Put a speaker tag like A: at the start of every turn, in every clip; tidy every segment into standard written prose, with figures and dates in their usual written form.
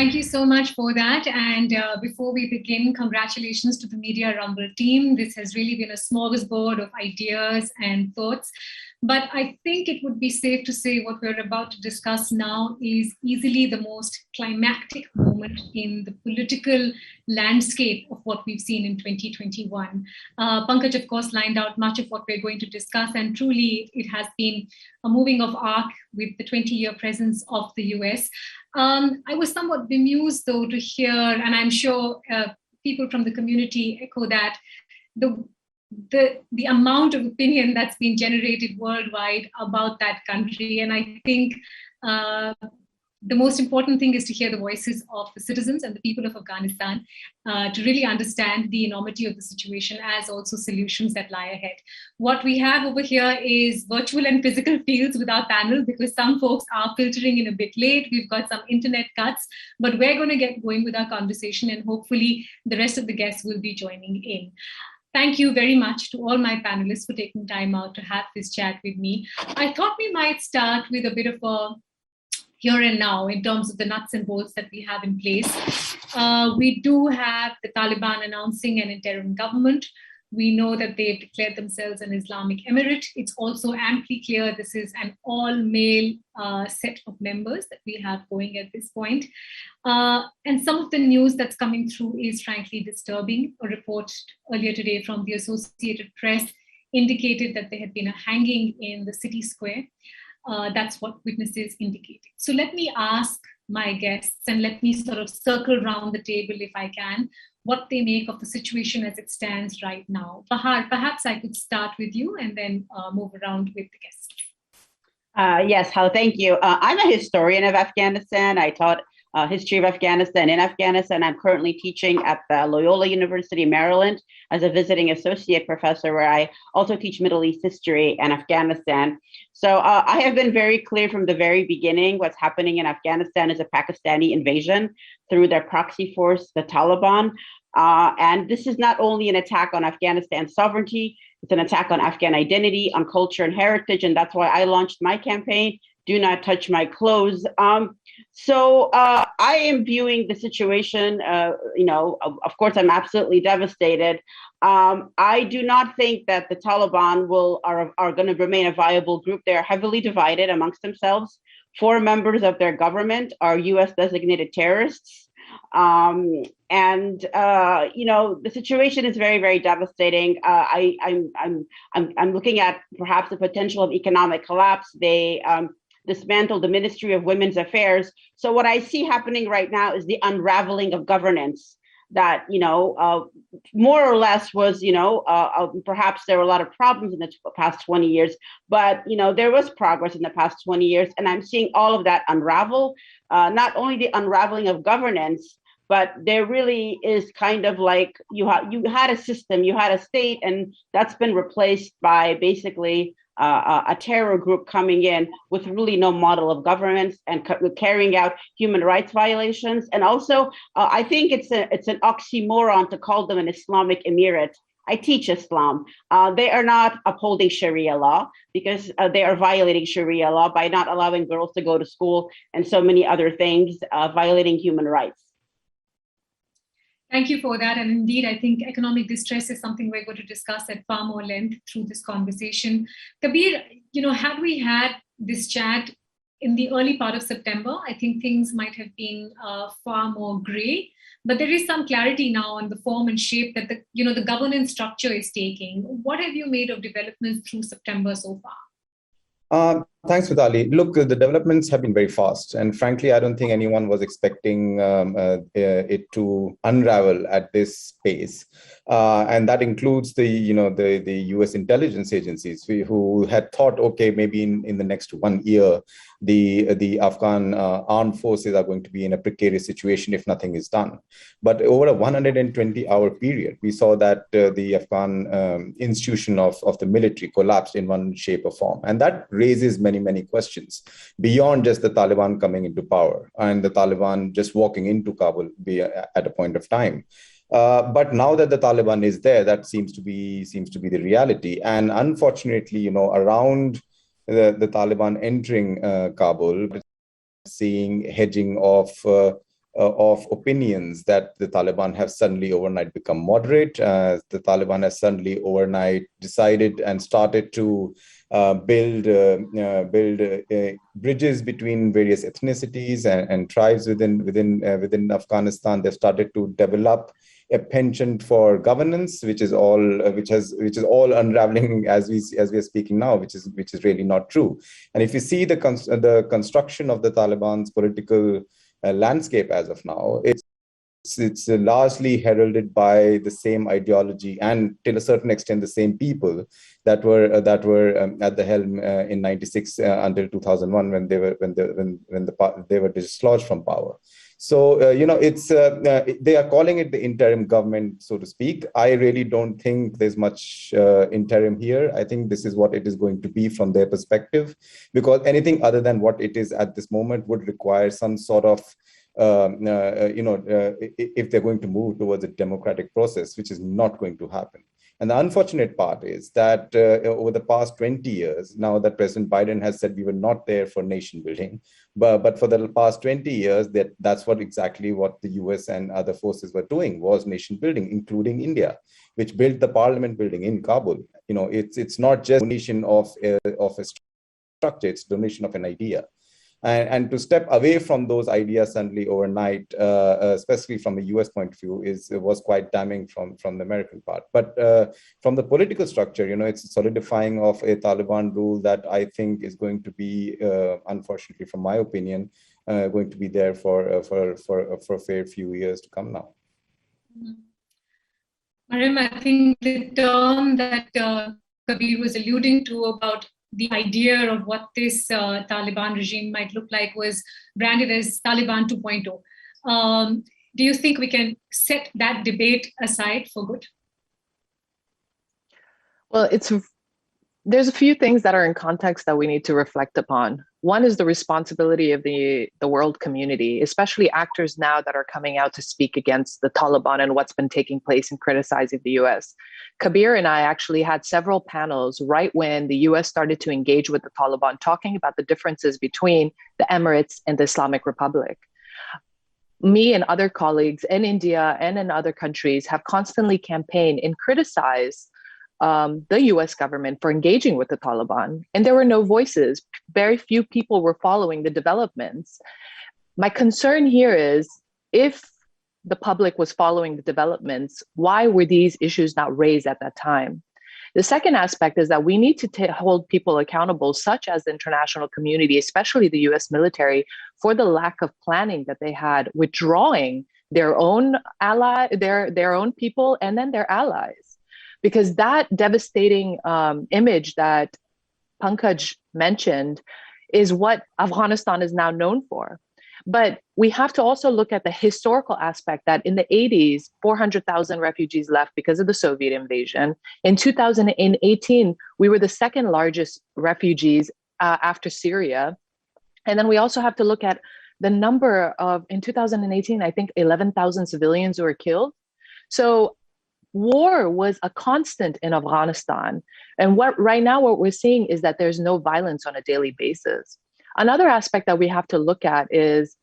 A: Thank you so much for that. And before we begin, congratulations to the Media Rumble team. This has really been a smorgasbord of ideas and thoughts. But I think it would be safe to say what we're about to discuss now is easily the most climactic moment in the political landscape of what we've seen in 2021. Pankaj, of course, lined out much of what we're going to discuss, and truly it has been a moving of arc with the 20-year presence of the US. I was somewhat bemused, though, to hear, and I'm sure people from the community echo that, the amount of opinion that's been generated worldwide about that country. And I think the most important thing is to hear the voices of the citizens and the people of Afghanistan to really understand the enormity of the situation, as also solutions that lie ahead. What we have over here is virtual and physical fields with our panel, because some folks are filtering in a bit late. We've got some internet cuts, but we're going to get going with our conversation, and hopefully the rest of the guests will be joining in. Thank you very much to all my panelists for taking time out to have this chat with me. I thought we might start with a bit of a here and now in terms of the nuts and bolts that we have in place. We do have the Taliban announcing an interim government. We know that they've declared themselves an Islamic Emirate. It's also amply clear this is an all-male set of members that we have going at this point. And some of the news that's coming through is frankly disturbing. A report earlier today from the Associated Press indicated that there had been a hanging in the city square. That's what witnesses indicated. So let me ask my guests, and let me sort of circle around the table if I can, what they make of the situation as it stands right now. Bahar, perhaps I could start with you and then move around with the guests.
B: Yes, Hal, thank you. I'm a historian of Afghanistan. I taught history of Afghanistan in Afghanistan. I'm currently teaching at the Loyola University, Maryland, as a visiting associate professor, where I also teach Middle East history and Afghanistan. So I have been very clear from the very beginning, what's happening in Afghanistan is a Pakistani invasion through their proxy force, the Taliban. And this is not only an attack on Afghanistan's sovereignty, it's an attack on Afghan identity, on culture and heritage. And that's why I launched my campaign, Do Not Touch My Clothes. So I am viewing the situation, of course, I'm absolutely devastated. I do not think that the Taliban are going to remain a viable group. They are heavily divided amongst themselves. 4 members of their government are US designated terrorists. The situation is very, very devastating. I'm looking at perhaps the potential of economic collapse. They dismantled the Ministry of Women's Affairs. So what I see happening right now is the unraveling of governance that, more or less was, perhaps there were a lot of problems in the past 20 years, but, there was progress in the past 20 years. And I'm seeing all of that unravel, not only the unraveling of governance, but there really is kind of like you had a system, you had a state, and that's been replaced by basically a terror group coming in with really no model of governance and carrying out human rights violations. And also, I think it's an oxymoron to call them an Islamic Emirate. I teach Islam. They are not upholding Sharia law because they are violating Sharia law by not allowing girls to go to school and so many other things, violating human rights.
A: Thank you for that. And indeed, I think economic distress is something we're going to discuss at far more length through this conversation. Kabir, had we had this chat in the early part of September, I think things might have been far more gray. But there is some clarity now on the form and shape that the governance structure is taking. What have you made of developments through September so far?
C: Thanks, Mitali. Look, the developments have been very fast, and frankly, I don't think anyone was expecting it to unravel at this pace, and that includes the U.S. intelligence agencies who had thought, okay, maybe in the next 1 year, the Afghan armed forces are going to be in a precarious situation if nothing is done. But over a 120-hour period, we saw that the Afghan institution of the military collapsed in one shape or form, and that raises many questions beyond just the Taliban coming into power and the Taliban just walking into Kabul at a point of time. But now that the Taliban is there, that seems to be the reality. And unfortunately, around the Taliban entering Kabul, seeing hedging of of opinions that the Taliban have suddenly overnight become moderate. The Taliban has suddenly overnight decided and started to build bridges between various ethnicities and tribes within Afghanistan. They've started to develop a penchant for governance, which is all unraveling as we are speaking now, which is really not true. And if you see the construction of the Taliban's political landscape as of now, it's largely heralded by the same ideology and, till a certain extent, the same people that were at the helm in '96 until 2001 when they were dislodged from power. So they are calling it the interim government, so to speak. I really don't think there's much interim here. I think this is what it is going to be from their perspective, because anything other than what it is at this moment would require some sort of if they're going to move towards a democratic process, which is not going to happen. And the unfortunate part is that over the past 20 years, now that President Biden has said we were not there for nation building, but for the past 20 years, that's exactly what the US and other forces were doing, was nation building, including India, which built the parliament building in Kabul. It's not just donation of a structure, it's donation of an idea. And to step away from those ideas suddenly overnight, especially from a US point of view, was quite damning from the American part. But from the political structure, it's a solidifying of a Taliban rule that I think is going to be, unfortunately, from my opinion, going to be there for a fair few years to come now.
A: Mariam, I think the term that Kabir was alluding to about the idea of what this Taliban regime might look like was branded as Taliban 2.0. Do you think we can set that debate aside for good?
D: Well, there's a few things that are in context that we need to reflect upon. One is the responsibility of the world community, especially actors now that are coming out to speak against the Taliban and what's been taking place and criticizing the US. Kabir and I actually had several panels right when the US started to engage with the Taliban, talking about the differences between the Emirates and the Islamic Republic. Me and other colleagues in India and in other countries have constantly campaigned and criticized the US government for engaging with the Taliban, and there were no voices. Very few people were following the developments. My concern here is, if the public was following the developments, why were these issues not raised at that time? The second aspect is that we need to hold people accountable, such as the international community, especially the US military, for the lack of planning that they had, withdrawing their own their own people and then their allies. Because that devastating image that Pankaj mentioned is what Afghanistan is now known for. But we have to also look at the historical aspect that in the 80s, 400,000 refugees left because of the Soviet invasion. In 2018, we were the second largest refugees after Syria. And then we also have to look at the number of, in 2018, I think 11,000 civilians were killed. So war was a constant in Afghanistan. And right now what we're seeing is that there's no violence on a daily basis. Another aspect that we have to look at is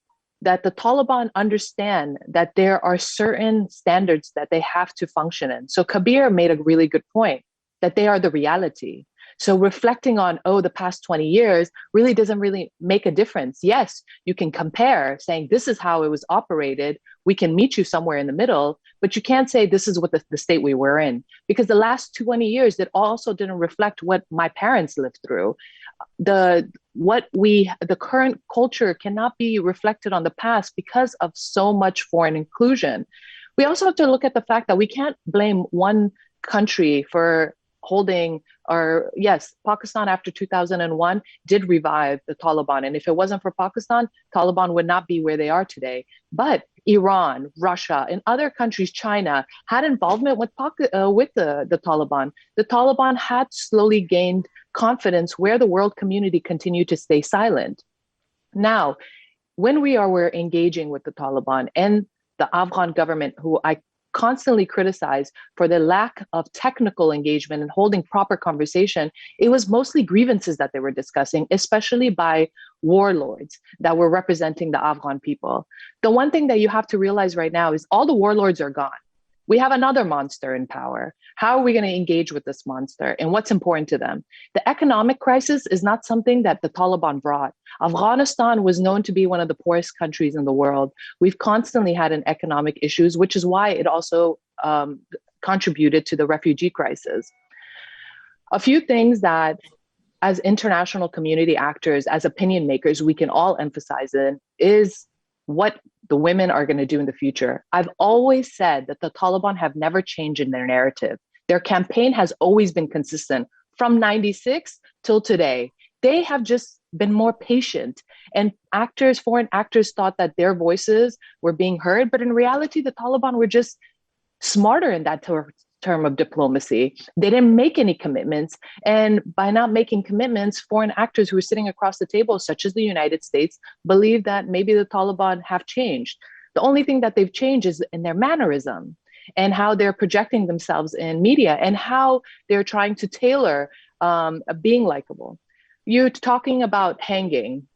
D: that the Taliban understand that there are certain standards that they have to function in. So Kabir made a really good point, that they are the reality. So reflecting on, the past 20 years really doesn't really make a difference. Yes, you can compare, saying this is how it was operated. We can meet you somewhere in the middle, but you can't say this is what the state we were in, because the last 20 years, it also didn't reflect what my parents lived through. The current culture cannot be reflected on the past because of so much foreign inclusion. We also have to look at the fact that we can't blame one country for holding, or yes, Pakistan after 2001 did revive the Taliban. And if it wasn't for Pakistan, Taliban would not be where they are today. But Iran, Russia, and other countries, China, had involvement with the Taliban. The Taliban had slowly gained confidence where the world community continued to stay silent. Now, when we're engaging with the Taliban and the Afghan government, who I constantly criticized for the lack of technical engagement and holding proper conversation, it was mostly grievances that they were discussing, especially by warlords that were representing the Afghan people. The one thing that you have to realize right now is all the warlords are gone. We have another monster in power. How are we going to engage with this monster and what's important to them? The economic crisis is not something that the Taliban brought. Afghanistan was known to be one of the poorest countries in the world. We've constantly had an economic issues, which is why it also contributed to the refugee crisis. A few things that as international community actors, as opinion makers, we can all emphasize in is what the women are going to do in the future. I've always said that the Taliban have never changed in their narrative. Their campaign has always been consistent from 96 till today. They have just been more patient, and foreign actors thought that their voices were being heard, but in reality, the Taliban were just smarter in that term of diplomacy. They didn't make any commitments, and by not making commitments, foreign actors who were sitting across the table, such as the United States, believe that maybe the Taliban have changed. The only thing that they've changed is in their mannerism and how they're projecting themselves in media and how they're trying to tailor being likable. You're talking about hanging.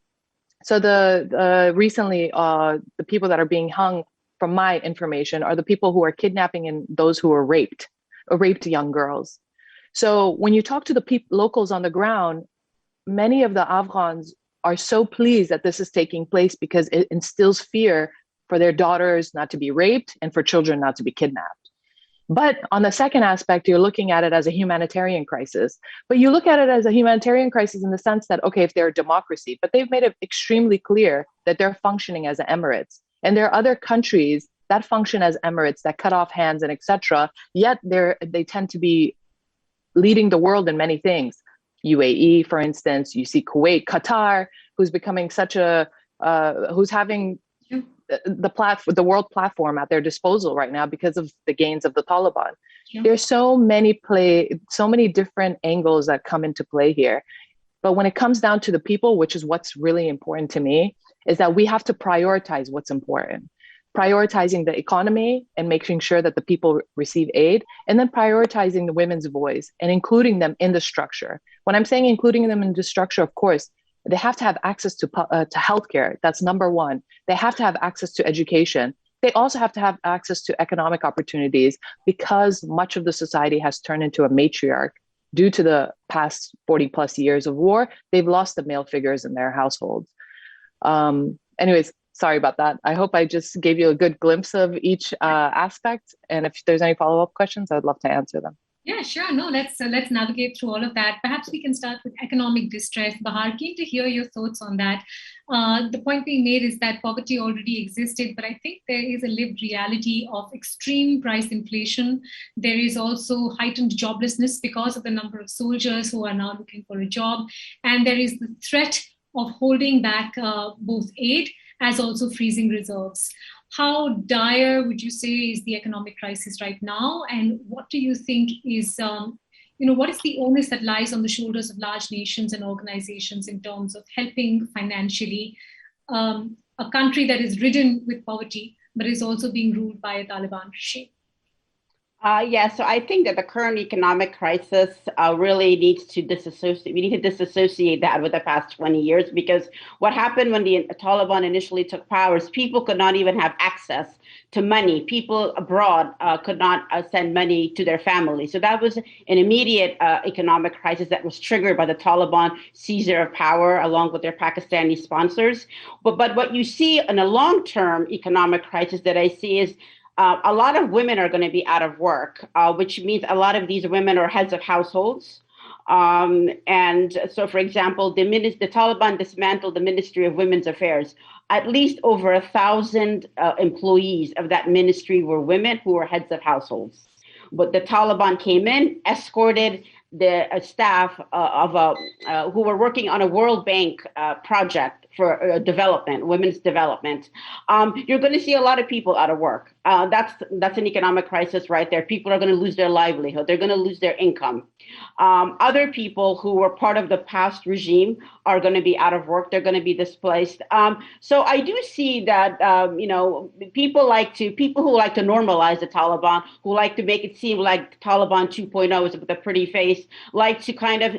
D: So recently, the people that are being hung, from my information, are the people who are kidnapping and those who are raped young girls. So when you talk to the locals on the ground, many of the Afghans are so pleased that this is taking place because it instills fear for their daughters not to be raped and for children not to be kidnapped. But on the second aspect, you're looking at it as a humanitarian crisis. But you look at it as a humanitarian crisis in the sense that, okay, if they're a democracy, but they've made it extremely clear that they're functioning as emirates. And there are other countries that function as emirates that cut off hands and etc. Yet they tend to be leading the world in many things. UAE, for instance, you see Kuwait, Qatar, who's becoming who's having the world platform at their disposal right now because of the gains of the Taliban. Yeah. There's so many different angles that come into play here. But when it comes down to the people, which is what's really important to me, is that we have to prioritize what's important. Prioritizing the economy and making sure that the people receive aid, and then prioritizing the women's voice and including them in the structure. When I'm saying including them in the structure, of course, they have to have access to healthcare. That's number one. They have to have access to education. They also have to have access to economic opportunities because much of the society has turned into a matriarch due to the past 40 plus years of war. They've lost the male figures in their households. Anyways, sorry about that. I hope I just gave you a good glimpse of each aspect. And if there's any follow-up questions, I would love to answer them.
A: Yeah, sure. No, let's navigate through all of that. Perhaps we can start with economic distress. Bahar, keen to hear your thoughts on that. The point being made is that poverty already existed, but I think there is a lived reality of extreme price inflation. There is also heightened joblessness because of the number of soldiers who are now looking for a job. And there is the threat of holding back both aid as also freezing reserves. How dire would you say is the economic crisis right now? And what do you think is, what is the onus that lies on the shoulders of large nations and organizations in terms of helping financially a country that is ridden with poverty, but is also being ruled by a Taliban regime?
B: So I think that the current economic crisis really needs to disassociate. We need to disassociate that with the past 20 years, because what happened when the Taliban initially took power is people could not even have access to money. People abroad could not send money to their families. So that was an immediate economic crisis that was triggered by the Taliban seizure of power along with their Pakistani sponsors. But what you see in a long-term economic crisis that I see is a lot of women are going to be out of work, which means a lot of these women are heads of households. And so, for example, the Taliban dismantled the Ministry of Women's Affairs. At least over 1,000 employees of that ministry were women who were heads of households. But the Taliban came in, escorted the staff who were working on a World Bank project for development, women's development. You're going to see a lot of people out of work. that's an economic crisis right there. People are going to lose their livelihood. They're going to lose their income. Other people who were part of the past regime are going to be out of work. They're going to be displaced. So I do see that people who like to normalize the Taliban, who like to make it seem like Taliban 2.0 is with a pretty face, like to kind of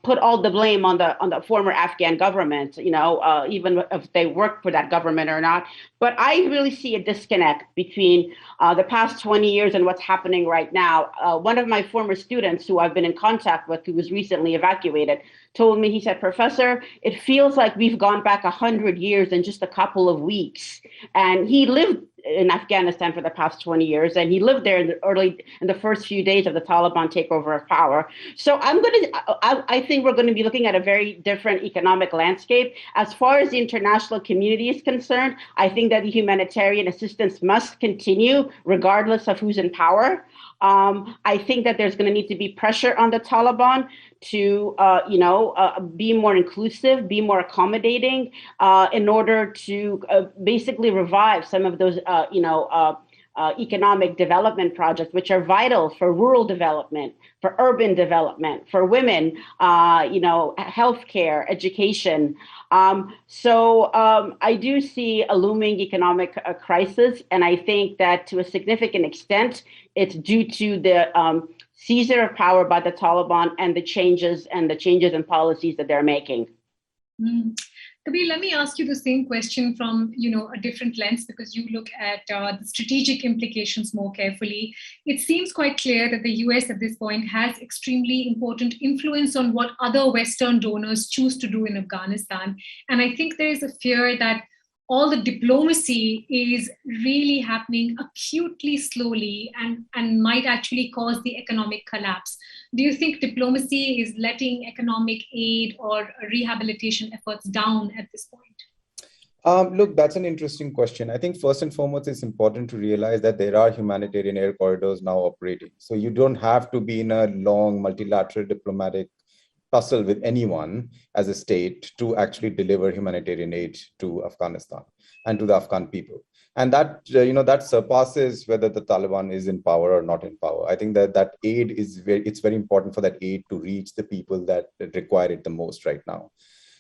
B: put all the blame on the former Afghan government. Even if they work for that government or not. But I really see a disconnect between the past 20 years and what's happening right now. One of my former students who I've been in contact with, who was recently evacuated, told me, he said, "Professor, it feels like we've gone back 100 years in just a couple of weeks." And he lived in Afghanistan for the past 20 years, and he lived there in the first few days of the Taliban takeover of power. So I think we're going to be looking at a very different economic landscape. As far as the international community is concerned, I think that the humanitarian assistance must continue regardless of who's in power. I think that there's going to need to be pressure on the Taliban to, be more inclusive, be more accommodating, in order to basically revive some of those, economic development projects, which are vital for rural development, for urban development, for women, healthcare, education. So I do see a looming economic crisis, and I think that to a significant extent, it's due to the seizure of power by the Taliban and the changes in policies that they're making.
A: Kabir, let me ask you the same question from a different lens, because you look at the strategic implications more carefully. It seems quite clear that the US at this point has extremely important influence on what other Western donors choose to do in Afghanistan. And I think there is a fear that all the diplomacy is really happening acutely slowly and might actually cause the economic collapse. Do you think diplomacy is letting economic aid or rehabilitation efforts down at this point?
C: Look, that's an interesting question. I think first and foremost, it's important to realize that there are humanitarian air corridors now operating. So you don't have to be in a long multilateral diplomatic tussle with anyone as a state to actually deliver humanitarian aid to Afghanistan and to the Afghan people. And that, that surpasses whether the Taliban is in power or not in power. I think that aid it's very important for that aid to reach the people that require it the most right now.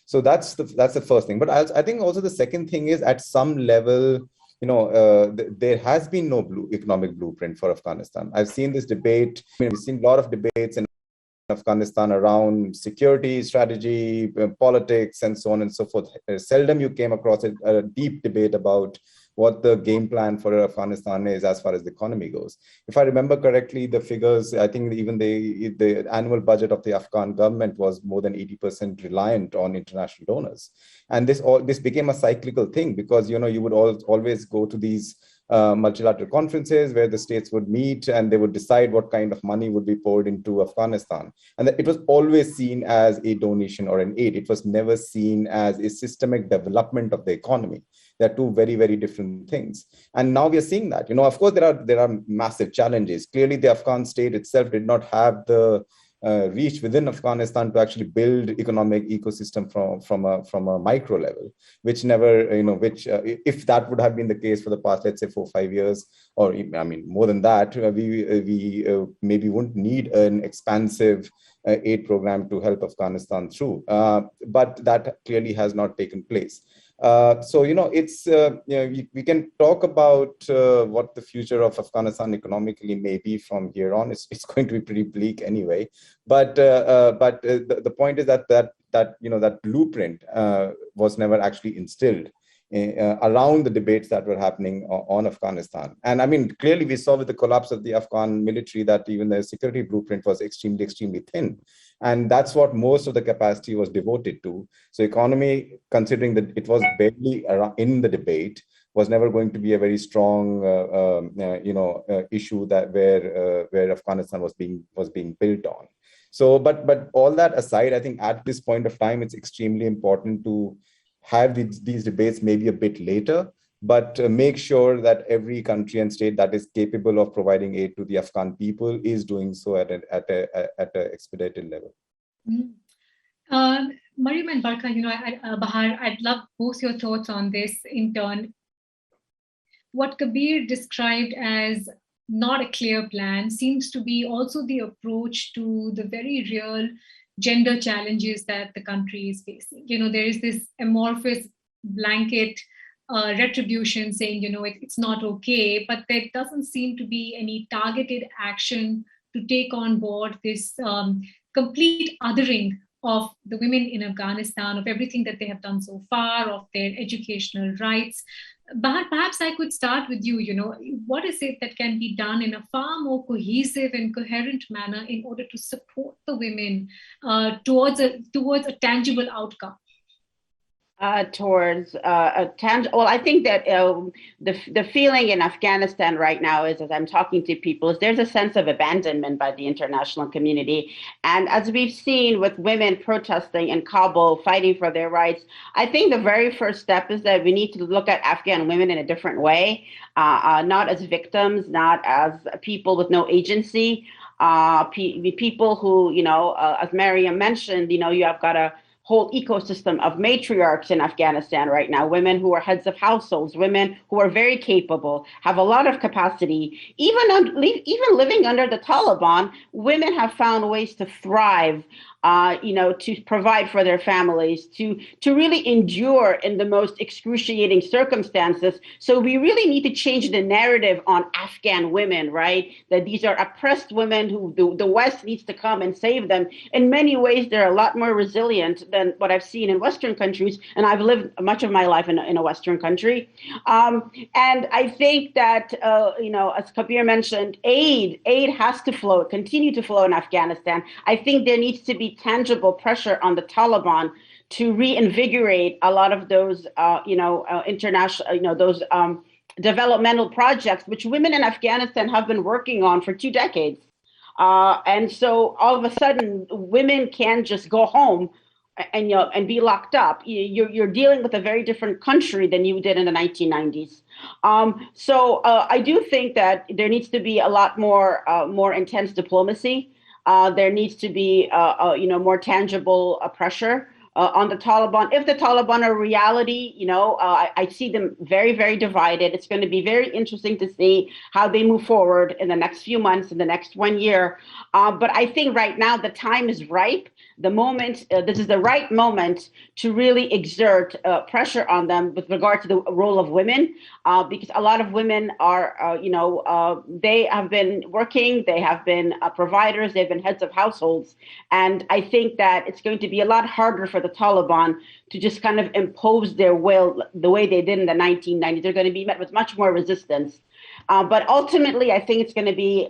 C: So that's the first thing. But I think also the second thing is, at some level, there has been no economic blueprint for Afghanistan. I've seen this debate. We've seen a lot of debates in Afghanistan around security, strategy, politics, and so on and so forth. Seldom you came across a deep debate about what the game plan for Afghanistan is as far as the economy goes. If I remember correctly, the figures, I think even the annual budget of the Afghan government was more than 80% reliant on international donors. And this became a cyclical thing, because, you would always go to these multilateral conferences where the states would meet and they would decide what kind of money would be poured into Afghanistan. And it was always seen as a donation or an aid. It was never seen as a systemic development of the economy. They're two very, very different things. And now we are seeing that. Of course, there are massive challenges. Clearly, the Afghan state itself did not have the reach within Afghanistan to actually build economic ecosystem from a micro level, which never, if that would have been the case for the past, let's say 4 or 5 years, or more than that, we maybe wouldn't need an expansive aid program to help Afghanistan through. But that clearly has not taken place. So, it's, we can talk about what the future of Afghanistan economically may be from here on. It's going to be pretty bleak anyway. But the point is that blueprint was never actually instilled around the debates that were happening on Afghanistan. And clearly we saw with the collapse of the Afghan military that even the security blueprint was extremely, extremely thin. And that's what most of the capacity was devoted to. So economy, considering that it was barely in the debate, was never going to be a very strong, issue that where Afghanistan was being built on. So, but all that aside, I think at this point of time, it's extremely important to have these debates maybe a bit later, but make sure that every country and state that is capable of providing aid to the Afghan people is doing so at an expedited level.
A: Mariam and Barka, Bahar, I'd love both your thoughts on this in turn. what Kabir described as not a clear plan seems to be also the approach to the very real gender challenges that the country is facing. There is this amorphous blanket retribution saying, it's not okay, but there doesn't seem to be any targeted action to take on board this complete othering of the women in Afghanistan, of everything that they have done so far, of their educational rights. Bahar, perhaps I could start with you. What is it that can be done in a far more cohesive and coherent manner in order to support the women towards a tangible outcome?
B: Towards a tangible. Well, I think that the feeling in Afghanistan right now is, as I'm talking to people, is there's a sense of abandonment by the international community. And as we've seen with women protesting in Kabul, fighting for their rights, I think the very first step is that we need to look at Afghan women in a different way, not as victims, not as people with no agency, people who, as Mariam mentioned, you have got a whole ecosystem of matriarchs in Afghanistan right now, women who are heads of households, women who are very capable, have a lot of capacity. Even living under the Taliban, women have found ways to thrive, to provide for their families, to really endure in the most excruciating circumstances. So we really need to change the narrative on Afghan women, right? That these are oppressed women who the West needs to come and save them. In many ways, they're a lot more resilient than what I've seen in Western countries. And I've lived much of my life in a Western country. And I think that, as Kabir mentioned, aid has to flow, continue to flow in Afghanistan. I think there needs to be tangible pressure on the Taliban to reinvigorate a lot of those, international, those developmental projects, which women in Afghanistan have been working on for 2 decades. And so all of a sudden, women can just go home and be locked up. You're dealing with a very different country than you did in the 1990s. So I do think that there needs to be a lot more intense diplomacy. There needs to be, more tangible pressure on the Taliban. If the Taliban are reality, I see them very, very divided. It's going to be very interesting to see how they move forward in the next few months, in the next 1 year. But I think right now the time is ripe. This is the right moment to really exert pressure on them with regard to the role of women, because a lot of women are, they have been working, they have been providers, they've been heads of households. And I think that it's going to be a lot harder for the Taliban to just kind of impose their will the way they did in the 1990s. They're going to be met with much more resistance. But ultimately, I think it's going to be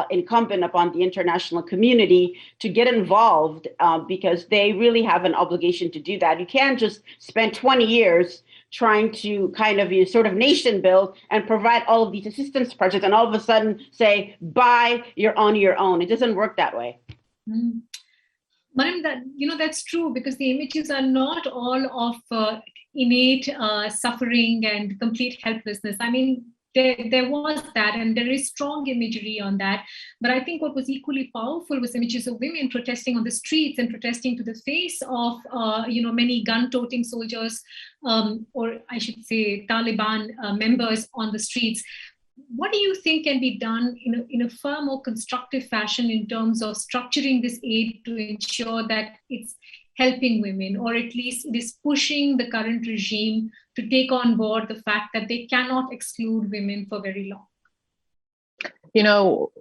B: incumbent upon the international community to get involved because they really have an obligation to do that. You can't just spend 20 years trying to kind of sort of nation build and provide all of these assistance projects and all of a sudden say, bye, you're on your own. It doesn't work that way.
A: Mm. Mariam, that's true, because the images are not all of innate suffering and complete helplessness. I mean, there was that, and there is strong imagery on that. But I think what was equally powerful was images of women protesting on the streets and protesting to the face of, many gun-toting soldiers, or I should say Taliban members on the streets. What do you think can be done in a far more constructive fashion in terms of structuring this aid to ensure that it's helping women, or at least it is pushing the current regime to take on board the fact that they cannot exclude women for very long?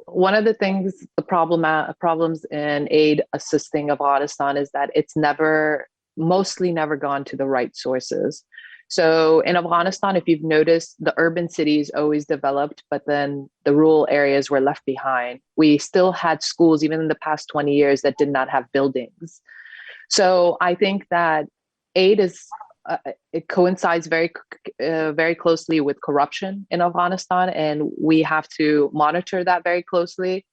D: One of the things, the problems in aid assisting Afghanistan is that it's mostly never gone to the right sources. So in Afghanistan, if you've noticed, the urban cities always developed, but then the rural areas were left behind. We still had schools, even in the past 20 years, that did not have buildings. So I think that aid it coincides very, very closely with corruption in Afghanistan, and we have to monitor that very closely.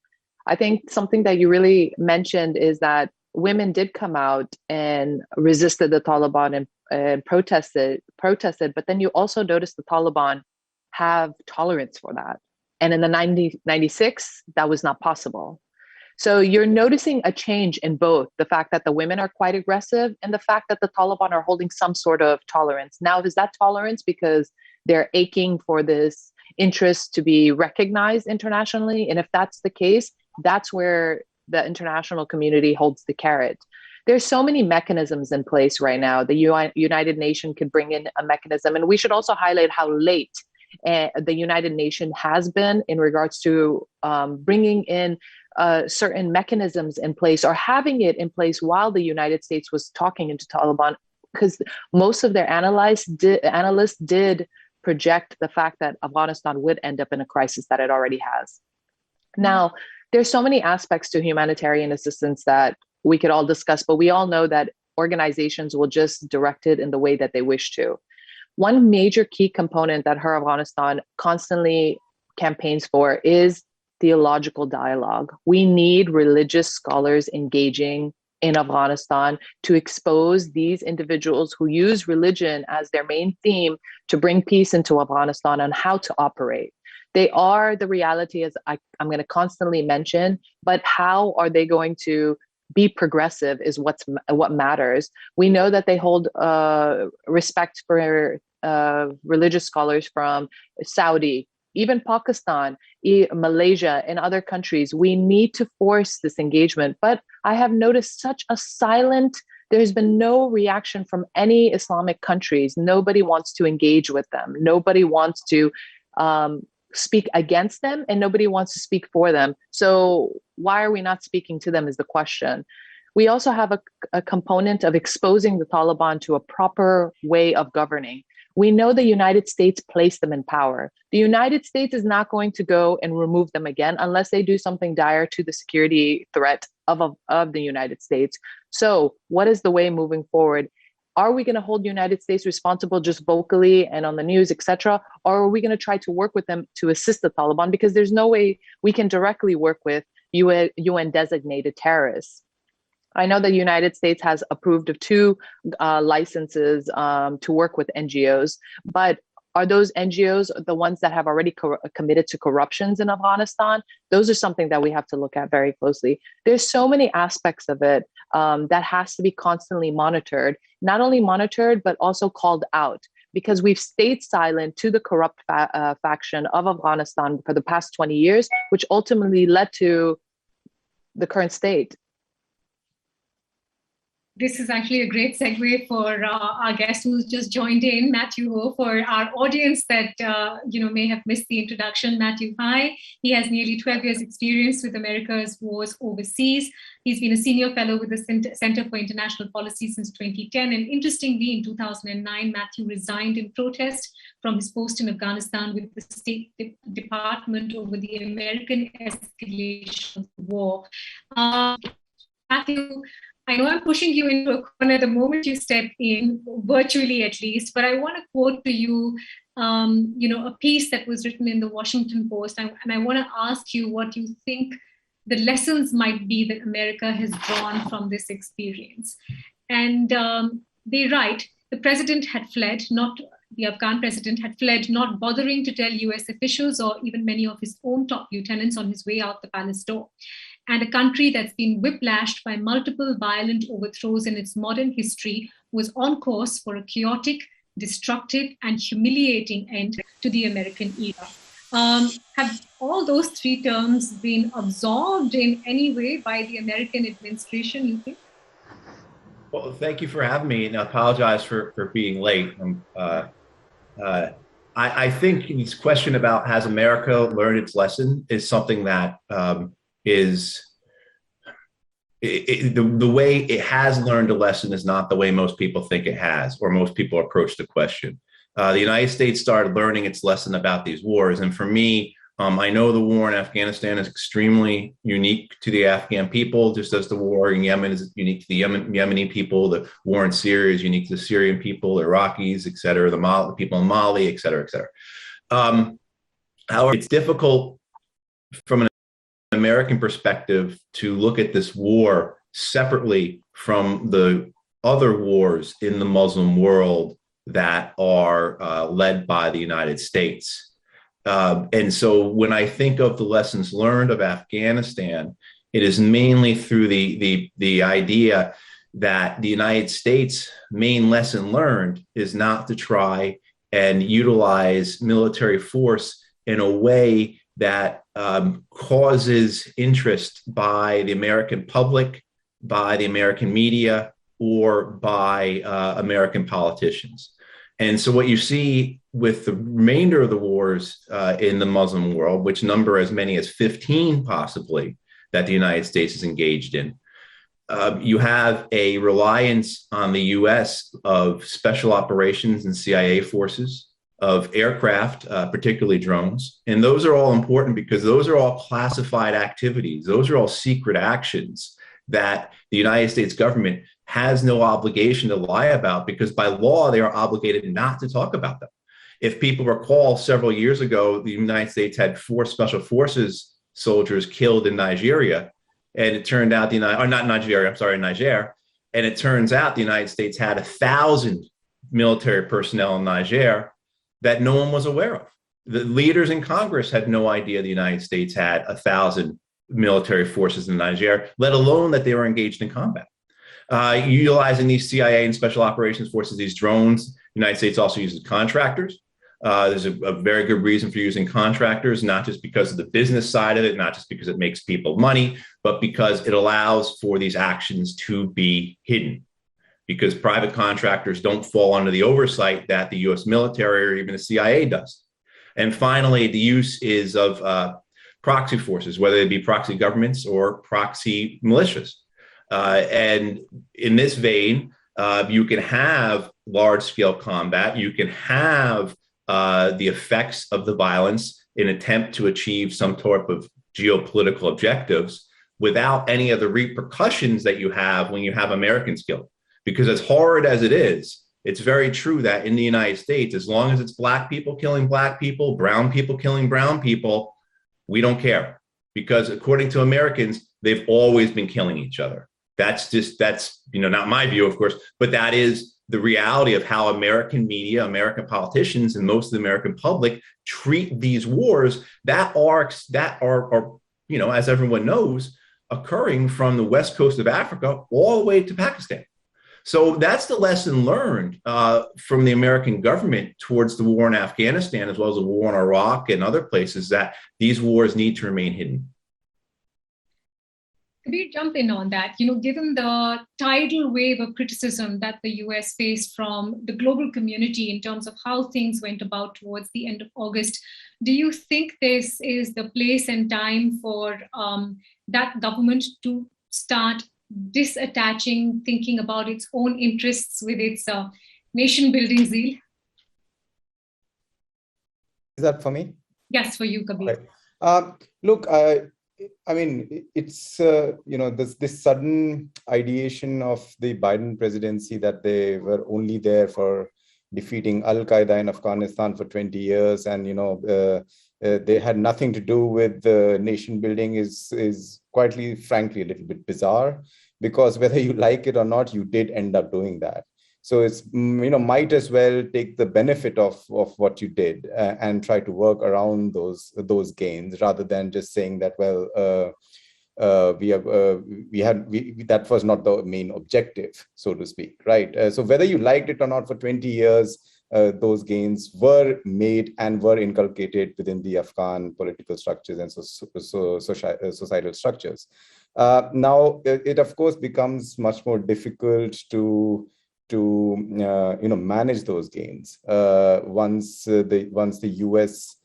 D: I think something that you really mentioned is that women did come out and resisted the Taliban and protested, but then you also notice the Taliban have tolerance for that. And in the 1996, that was not possible. So you're noticing a change in both the fact that the women are quite aggressive and the fact that the Taliban are holding some sort of tolerance. Now, is that tolerance because they're aching for this interest to be recognized internationally. And if that's the case, that's where the international community holds the carrot. There's so many mechanisms in place right now. The United Nations could bring in a mechanism, and we should also highlight how late the United Nations has been in regards to bringing in certain mechanisms in place, or having it in place while the United States was talking into Taliban, because most of their analysts did project the fact that Afghanistan would end up in a crisis that it already has. Now, there's so many aspects to humanitarian assistance that we could all discuss, but we all know that organizations will just direct it in the way that they wish to. One major key component that Her Afghanistan constantly campaigns for is theological dialogue. We need religious scholars engaging in Afghanistan to expose these individuals who use religion as their main theme to bring peace into Afghanistan and how to operate. They are the reality, as I'm going to constantly mention, but how are they going to be progressive is what matters. We know that they hold respect for religious scholars from Saudi, even Pakistan, Malaysia, and other countries. We need to force this engagement. But I have noticed such a there's been no reaction from any Islamic countries. Nobody wants to engage with them. Nobody wants to speak against them, and nobody wants to speak for them. So why are we not speaking to them is the question. We also have a component of exposing the Taliban to a proper way of governing. We know the United States placed them in power. The United States is not going to go and remove them again unless they do something dire to the security threat of the United States. So what is the way moving forward? Are we going to hold the United States responsible just vocally and on the news, etc.? Or are we going to try to work with them to assist the Taliban? Because there's no way we can directly work with UN designated terrorists. I know the United States has approved of 2 licenses to work with NGOs, but are those NGOs the ones that have already committed to corruptions in Afghanistan? Those are something that we have to look at very closely. There's so many aspects of it that has to be constantly monitored, not only monitored, but also called out, because we've stayed silent to the corrupt faction of Afghanistan for the past 20 years, which ultimately led to the current state.
A: This is actually a great segue for our guest who's just joined in, Mathew Hoh. For our audience that may have missed the introduction, Mathew, hi. He has nearly 12 years experience with America's wars overseas. He's been a senior fellow with the Center for International Policy since 2010. And interestingly, in 2009, Mathew resigned in protest from his post in Afghanistan with the State Department over the American escalation of the war. Mathew, I know I'm pushing you into a corner the moment you step in, virtually at least, but I want to quote to you, a piece that was written in the Washington Post, and I want to ask you what you think the lessons might be that America has drawn from this experience. And they write, the president had fled, the Afghan president had fled, not bothering to tell US officials or even many of his own top lieutenants on his way out the palace door. And a country that's been whiplashed by multiple violent overthrows in its modern history was on course for a chaotic, destructive, and humiliating end to the American era. Have all those 3 terms been absorbed in any way by the American administration, you think?
E: Well, thank you for having me, and I apologize for being late. I think this question about has America learned its lesson is something that is the way it has learned a lesson is not the way most people think it has, or most people approach the question. The United States started learning its lesson about these wars. And for me, I know the war in Afghanistan is extremely unique to the Afghan people, just as the war in Yemen is unique to the Yemeni people. The war in Syria is unique to the Syrian people, the Iraqis, et cetera, the people in Mali, et cetera, et cetera. However, it's difficult from an American perspective to look at this war separately from the other wars in the Muslim world that are led by the United States. And so when I think of the lessons learned of Afghanistan, it is mainly through the idea that the United States' main lesson learned is not to try and utilize military force in a way that causes interest by the American public, by the American media, or by American politicians. And so what you see with the remainder of the wars in the Muslim world, which number as many as 15 possibly that the United States is engaged in, you have a reliance on the US of special operations and CIA forces, of aircraft, particularly drones. And those are all important because those are all classified activities. Those are all secret actions that the United States government has no obligation to lie about, because by law, they are obligated not to talk about them. If people recall, several years ago, the United States had 4 special forces soldiers killed in Nigeria. And it turned out Niger. And it turns out the United States had 1,000 military personnel in Niger that no one was aware of. The leaders in Congress had no idea the United States had 1,000 military forces in Niger, let alone that they were engaged in combat. Utilizing these CIA and special operations forces, these drones, the United States also uses contractors. There's a very good reason for using contractors, not just because of the business side of it, not just because it makes people money, but because it allows for these actions to be hidden. Because private contractors don't fall under the oversight that the US military or even the CIA does. And finally, the use is of proxy forces, whether they be proxy governments or proxy militias. And in this vein, you can have large-scale combat. You can have the effects of the violence in attempt to achieve some sort of geopolitical objectives without any of the repercussions that you have when you have Americans killed. Because as hard as it is, it's very true that in the United States, as long as it's Black people killing Black people, brown people killing brown people, we don't care. Because according to Americans, they've always been killing each other. That's not my view, of course, but that is the reality of how American media, American politicians, and most of the American public treat these wars that are, as everyone knows, occurring from the west coast of Africa all the way to Pakistan. So that's the lesson learned from the American government towards the war in Afghanistan, as well as the war in Iraq and other places, that these wars need to remain hidden.
A: Could you jump in on that? Given the tidal wave of criticism that the US faced from the global community in terms of how things went about towards the end of August, do you think this is the place and time for that government to start disattaching, thinking about its own interests with its nation-building zeal?
C: Is that for me?
A: Yes, for you, Kabir.
C: Right. Look, I mean, it's, this sudden ideation of the Biden presidency that they were only there for defeating Al-Qaeda in Afghanistan for 20 years and, they had nothing to do with nation building is quite frankly a little bit bizarre, because whether you like it or not, you did end up doing that. So it's, might as well take the benefit of what you did and try to work around those gains, rather than just saying that, well, that was not the main objective, so to speak, right? So whether you liked it or not, for 20 years, those gains were made and were inculcated within the Afghan political structures and societal structures. Now, it of course becomes much more difficult to manage those gains once the US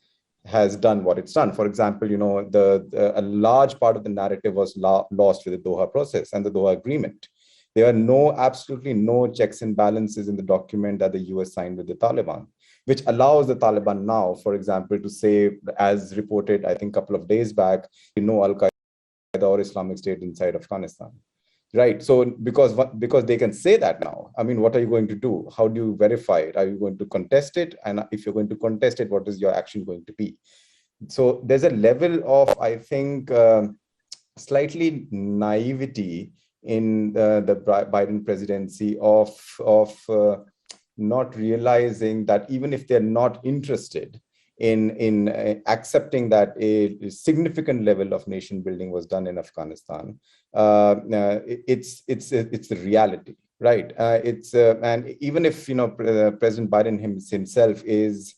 C: has done what it's done. For example, a large part of the narrative was lost with the Doha process and the Doha agreement. There are absolutely no checks and balances in the document that the US signed with the Taliban, which allows the Taliban now, for example, to say, as reported, I think a couple of days back, Al-Qaeda or Islamic State inside Afghanistan. Right. So because they can say that now, I mean, what are you going to do? How do you verify it? Are you going to contest it? And if you're going to contest it, what is your action going to be? So there's a level of, I think, slightly naivety in the Biden presidency of not realizing that even if they're not interested in accepting that a significant level of nation building was done in Afghanistan, it's the reality, right? And even if President Biden himself is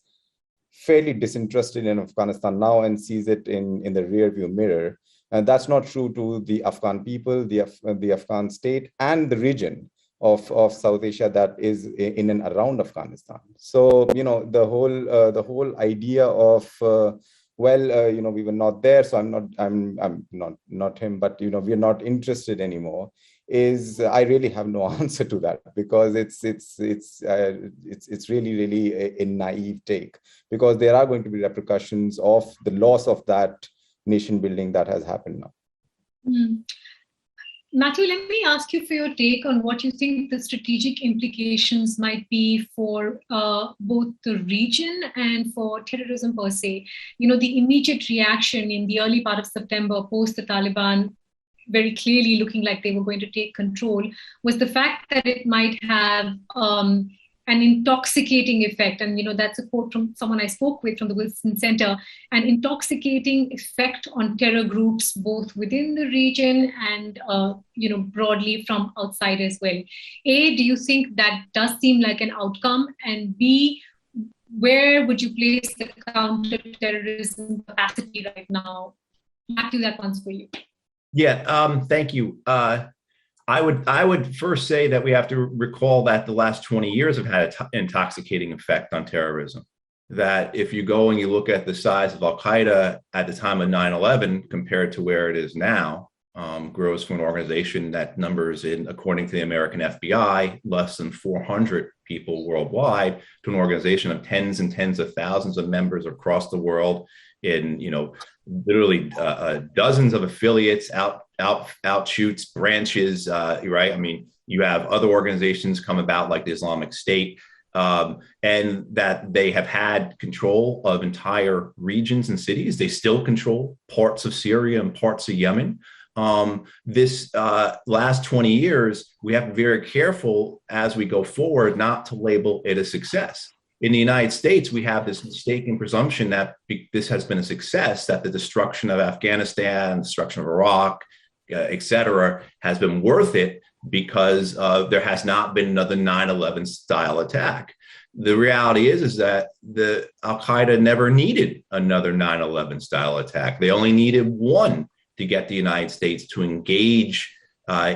C: fairly disinterested in Afghanistan now and sees it in the rearview mirror. And that's not true to the Afghan people, the Afghan state, and the region of South Asia that is in and around Afghanistan. So, the whole idea of we were not there, so I'm not him, but we're not interested anymore, is I really have no answer to that, because it's really a naive take, because there are going to be repercussions of the loss of that nation building that has happened now.
A: Mathew, let me ask you for your take on what you think the strategic implications might be for both the region and for terrorism per se. The immediate reaction in the early part of September, post the Taliban very clearly looking like they were going to take control, was the fact that it might have an intoxicating effect. And, that's a quote from someone I spoke with from the Wilson Center, an intoxicating effect on terror groups, both within the region and, broadly from outside as well. A, do you think that does seem like an outcome? And B, where would you place the counterterrorism capacity right now? Matthew, that one's for you.
E: Yeah, thank you. I would first say that we have to recall that the last 20 years have had an intoxicating effect on terrorism. That if you go and you look at the size of Al-Qaeda at the time of 9/11 compared to where it is now, grows from an organization that numbers in, according to the American FBI, less than 400 people worldwide, to an organization of tens and tens of thousands of members across the world, in literally dozens of affiliates, outshoots, branches, right? I mean, you have other organizations come about like the Islamic State, and that they have had control of entire regions and cities. They still control parts of Syria and parts of Yemen. This last 20 years, we have to be very careful as we go forward not to label it a success. In the United States, we have this mistaken presumption that this has been a success, that the destruction of Afghanistan, destruction of Iraq, et cetera, has been worth it because there has not been another 9/11 style attack. The reality is that the Al-Qaeda never needed another 9/11 style attack. They only needed one to get the United States to engage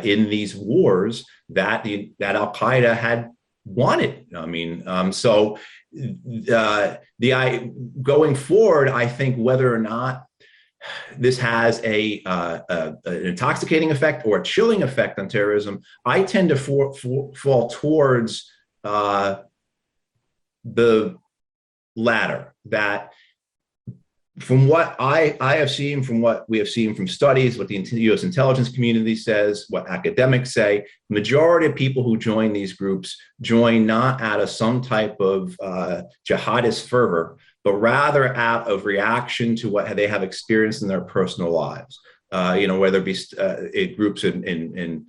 E: in these wars that Al-Qaeda had wanted. I mean, going forward, I think whether or not this has an intoxicating effect or a chilling effect on terrorism, I tend to fall towards the latter. That from what I have seen, from what we have seen from studies, what the U.S. intelligence community says, what academics say, the majority of people who join these groups join not out of some type of jihadist fervor, but rather out of reaction to what they have experienced in their personal lives. Whether it be groups in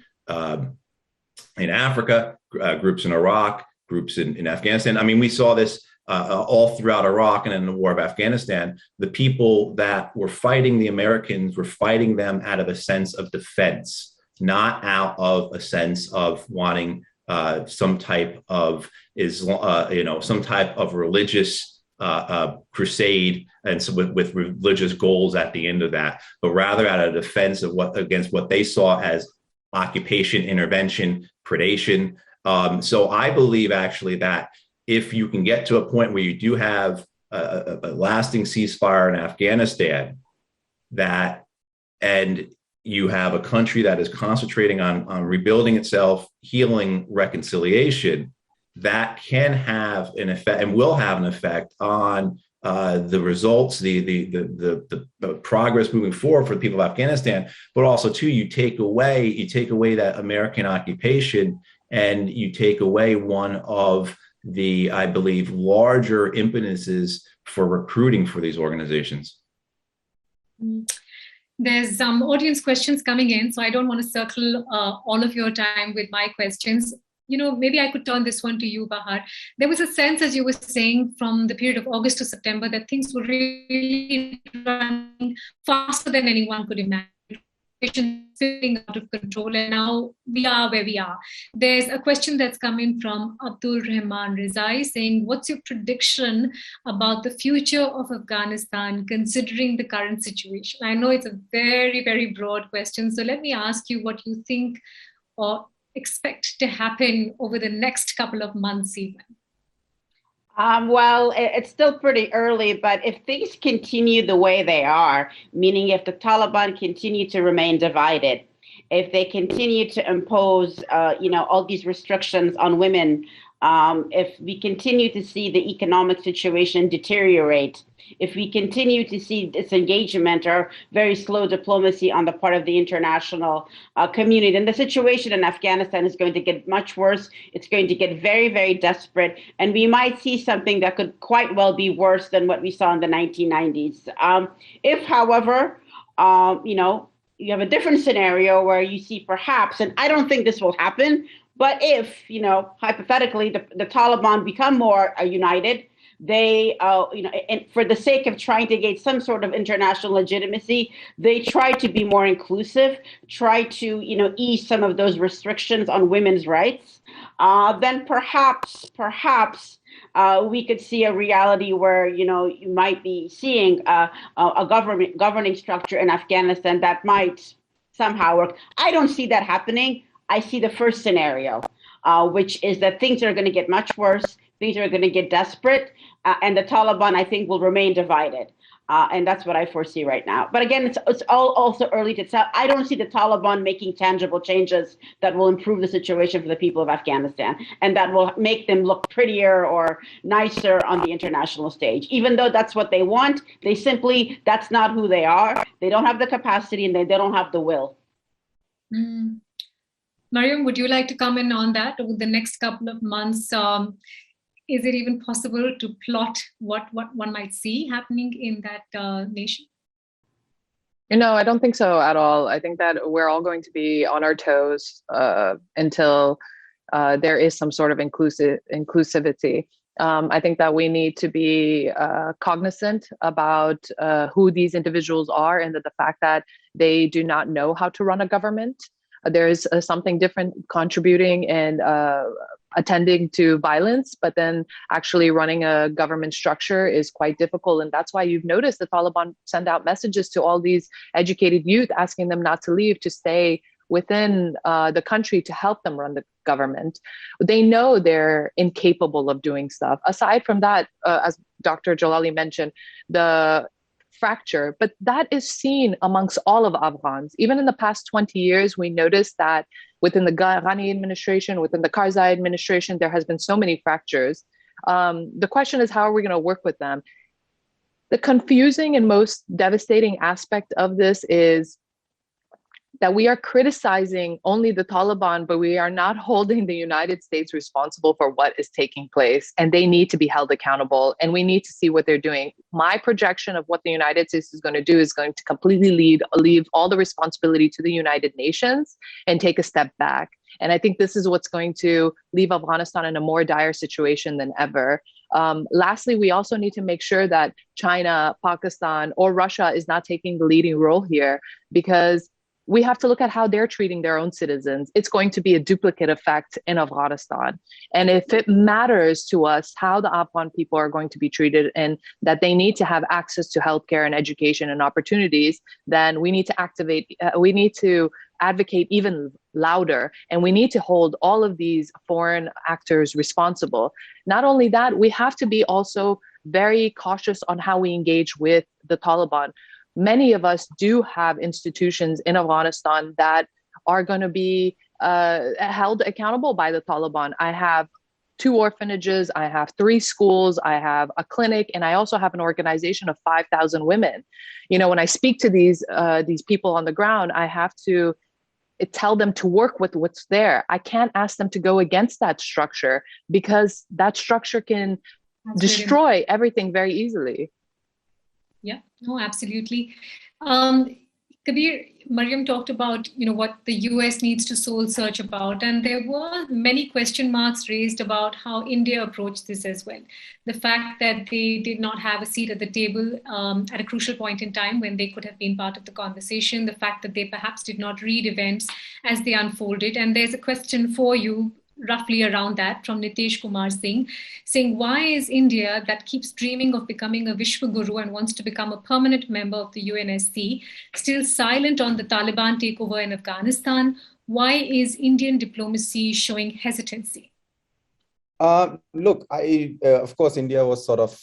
E: Africa, groups in Iraq, groups in Afghanistan. I mean, we saw this all throughout Iraq and in the war of Afghanistan. The people that were fighting the Americans were fighting them out of a sense of defense, not out of a sense of wanting some type of some type of religious crusade, and so with religious goals at the end of that, but rather out of defense of against what they saw as occupation, intervention, predation. So I believe actually that if you can get to a point where you do have a lasting ceasefire in Afghanistan, and you have a country that is concentrating on rebuilding itself, healing, reconciliation, that can have an effect and will have an effect on the results, the progress moving forward for the people of Afghanistan. But also, too, you take away that American occupation, and you take away one of the, I believe, larger impetuses for recruiting for these organizations.
A: There's some audience questions coming in, so I don't want to circle all of your time with my questions. Maybe I could turn this one to you, Bahar. There was a sense, as you were saying, from the period of August to September, that things were really running faster than anyone could imagine. spilling out of control, and now we are where we are. There's a question that's coming from Abdul Rahman Rizai saying, what's your prediction about the future of Afghanistan considering the current situation? I know it's a very, very broad question, so let me ask you what you think or expect to happen over the next couple of months even.
B: Well, it's still pretty early, but if things continue the way they are, meaning if the Taliban continue to remain divided, if they continue to impose, all these restrictions on women, if we continue to see the economic situation deteriorate, if we continue to see disengagement or very slow diplomacy on the part of the international community, then the situation in Afghanistan is going to get much worse. It's going to get very, very desperate. And we might see something that could quite well be worse than what we saw in the 1990s. If, however, you have a different scenario where you see perhaps, and I don't think this will happen, but if, hypothetically, the Taliban become more united, they, and for the sake of trying to get some sort of international legitimacy, they try to be more inclusive, try to, ease some of those restrictions on women's rights. Then perhaps we could see a reality where, you might be seeing a governing structure in Afghanistan that might somehow work. I don't see that happening. I see the first scenario, which is that things are going to get much worse. Things are going to get desperate, and the Taliban, I think, will remain divided. And that's what I foresee right now. But again, it's all also early to tell. I don't see the Taliban making tangible changes that will improve the situation for the people of Afghanistan and that will make them look prettier or nicer on the international stage. Even though that's what they want, that's not who they are. They don't have the capacity and they don't have the will.
A: Mariam, would you like to comment on that over the next couple of months? Is it even possible to plot what one might see happening in that nation?
D: I don't think so at all. I think that we're all going to be on our toes until there is some sort of inclusivity. I think that we need to be cognizant about who these individuals are and that the fact that they do not know how to run a government. There is something different contributing and attending to violence, but then actually running a government structure is quite difficult. And that's why you've noticed the Taliban send out messages to all these educated youth, asking them not to leave, to stay within the country to help them run the government. They know they're incapable of doing stuff. Aside from that, as Dr. Jalali mentioned, the fracture, but that is seen amongst all of Afghans. Even in the past 20 years, we noticed that within the Ghani administration, within the Karzai administration, there has been so many fractures. The question is, how are we going to work with them? The confusing and most devastating aspect of this is that we are criticizing only the Taliban, but we are not holding the United States responsible for what is taking place. And they need to be held accountable. And we need to see what they're doing. My projection of what the United States is going to do is going to completely leave all the responsibility to the United Nations and take a step back. And I think this is what's going to leave Afghanistan in a more dire situation than ever. Lastly, we also need to make sure that China, Pakistan, or Russia is not taking the leading role here, because we have to look at how they're treating their own citizens. It's going to be a duplicate effect in Afghanistan. And if it matters to us how the Afghan people are going to be treated and that they need to have access to healthcare and education and opportunities, then we need to advocate even louder, and we need to hold all of these foreign actors responsible. Not only that, we have to be also very cautious on how we engage with the Taliban. Many of us do have institutions in Afghanistan that are going to be held accountable by the Taliban. I have 2 orphanages, I have 3 schools, I have a clinic, and I also have an organization of 5,000 women. When I speak to these people on the ground, I have to tell them to work with what's there. I can't ask them to go against that structure, because that structure can destroy everything very easily.
A: Yeah, no, absolutely. Kabir, Mariam talked about, what the US needs to soul search about, and there were many question marks raised about how India approached this as well. The fact that they did not have a seat at the table at a crucial point in time when they could have been part of the conversation, the fact that they perhaps did not read events as they unfolded. And there's a question for you roughly around that from Nitesh Kumar Singh, saying, why is India, that keeps dreaming of becoming a Vishwa Guru and wants to become a permanent member of the UNSC, still silent on the Taliban takeover in Afghanistan? Why is Indian diplomacy showing hesitancy?
C: Look, of course, India was sort of,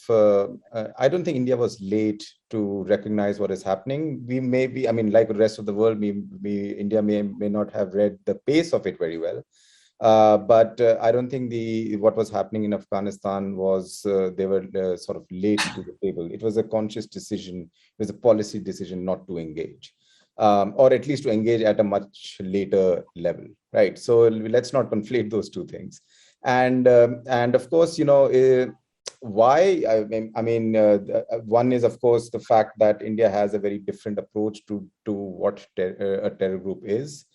C: I don't think India was late to recognize what is happening. We may be, like the rest of the world, India may not have read the pace of it very well. But I don't think what was happening in Afghanistan was they were sort of late to the table. It was a conscious decision. It was a policy decision not to engage, or at least to engage at a much later level, right? So let's not conflate those two things. And of course, why? One is, of course, the fact that India has a very different approach to what a terror group is.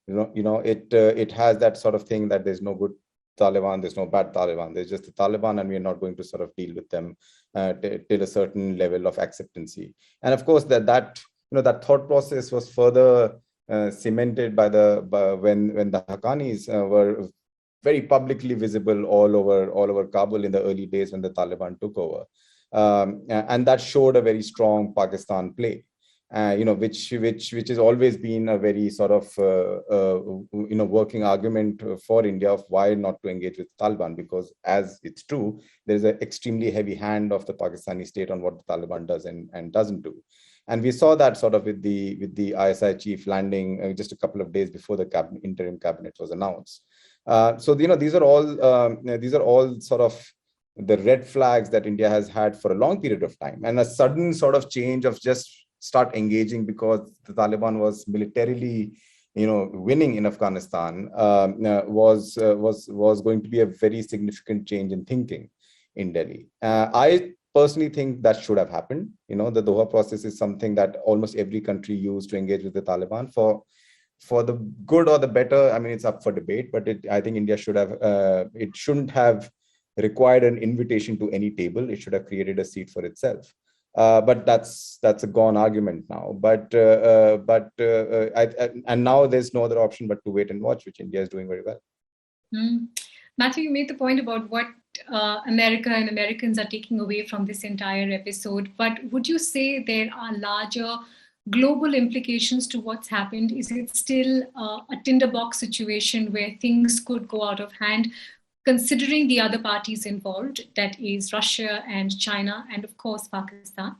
C: It has that sort of thing that there's no good Taliban, there's no bad Taliban, there's just the Taliban, and we're not going to sort of deal with them till a certain level of acceptancy. And of course, that thought process was further cemented by when the Haqqanis were very publicly visible all over Kabul in the early days when the Taliban took over, and that showed a very strong Pakistan play. Which has always been a very sort of working argument for India of why not to engage with Taliban, because as it's true, there's an extremely heavy hand of the Pakistani state on what the Taliban does and doesn't do. And we saw that sort of with the ISI chief landing just a couple of days before the interim cabinet was announced. So these are all sort of the red flags that India has had for a long period of time, and a sudden sort of change of just start engaging because the Taliban was militarily, winning in Afghanistan was going to be a very significant change in thinking in Delhi. I personally think that should have happened. The Doha process is something that almost every country used to engage with the Taliban for the good or the better. It's up for debate, but I think India should have. It shouldn't have required an invitation to any table. It should have created a seat for itself. But that's a gone argument now. And now there's no other option but to wait and watch, which India is doing very well.
A: Mathew, you made the point about what America and Americans are taking away from this entire episode. But would you say there are larger global implications to what's happened? Is it still a tinderbox situation where things could go out of hand, considering the other parties involved, that is Russia and China, and of course, Pakistan?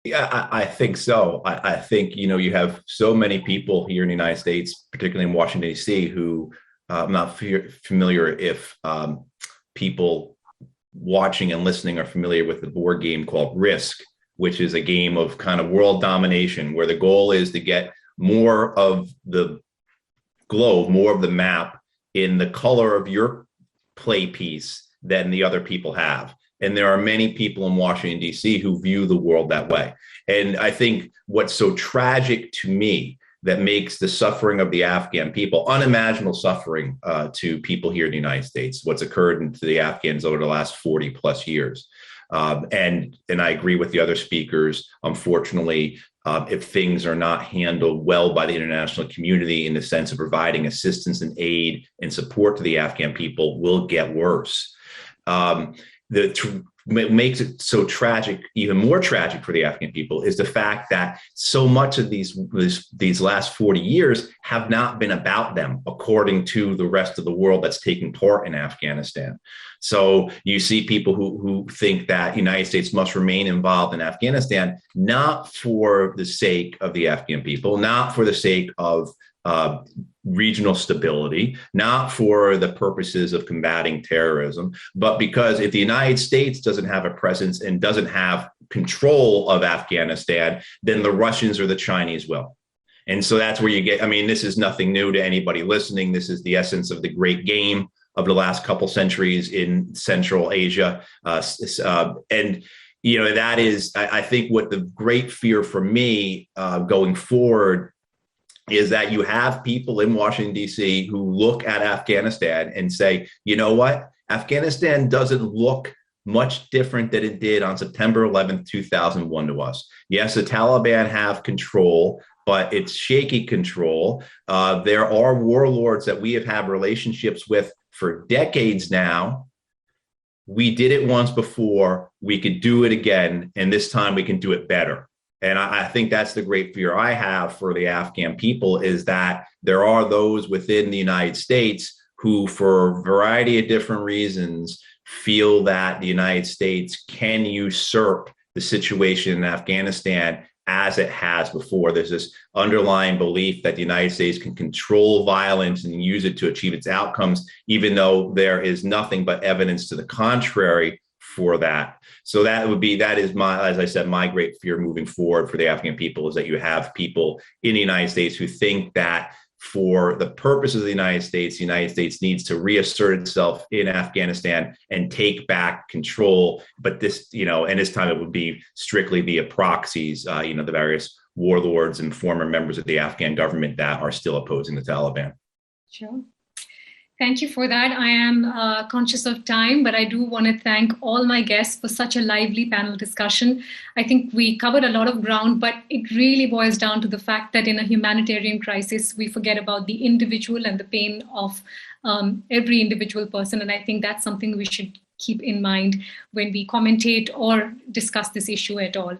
E: Yeah, I think so. I think, you have so many people here in the United States, particularly in Washington, D.C., who I'm not familiar if people watching and listening are familiar with the board game called Risk, which is a game of kind of world domination, where the goal is to get more of the globe, more of the map in the color of your play piece than the other people have. And there are many people in Washington, D.C. who view the world that way. And I think what's so tragic to me that makes the suffering of the Afghan people, unimaginable suffering to people here in the United States, what's occurred to the Afghans over the last 40 plus years. And I agree with the other speakers. Unfortunately, if things are not handled well by the international community in the sense of providing assistance and aid and support to the Afghan people, will get worse. What makes it so tragic, even more tragic for the Afghan people, is the fact that so much of these last 40 years have not been about them, according to the rest of the world that's taking part in Afghanistan. So you see people who think that the United States must remain involved in Afghanistan, not for the sake of the Afghan people, not for the sake of regional stability, not for the purposes of combating terrorism, but because if the United States doesn't have a presence and doesn't have control of Afghanistan, then the Russians or the Chinese will. And so that's where you get, this is nothing new to anybody listening. This is the essence of the great game of the last couple centuries in Central Asia. And that is, I think, what the great fear for me going forward is that you have people in Washington, D.C. who look at Afghanistan and say, you know what? Afghanistan doesn't look much different than it did on September 11th, 2001 to us. Yes, the Taliban have control, but it's shaky control. There are warlords that we have had relationships with for decades now. We did it once before, we could do it again, and this time we can do it better. And I think that's the great fear I have for the Afghan people, is that there are those within the United States who, for a variety of different reasons, feel that the United States can usurp the situation in Afghanistan as it has before. There's this underlying belief that the United States can control violence and use it to achieve its outcomes, even though there is nothing but evidence to the contrary for that. So that is my, as I said, my great fear moving forward for the Afghan people, is that you have people in the United States who think that for the purposes of the United States needs to reassert itself in Afghanistan and take back control. But this, and this time it would be strictly via proxies, the various warlords and former members of the Afghan government that are still opposing the Taliban.
A: Sure. Thank you for that. I am conscious of time, but I do want to thank all my guests for such a lively panel discussion. I think we covered a lot of ground, but it really boils down to the fact that in a humanitarian crisis, we forget about the individual and the pain of every individual person. And I think that's something we should keep in mind when we commentate or discuss this issue at all.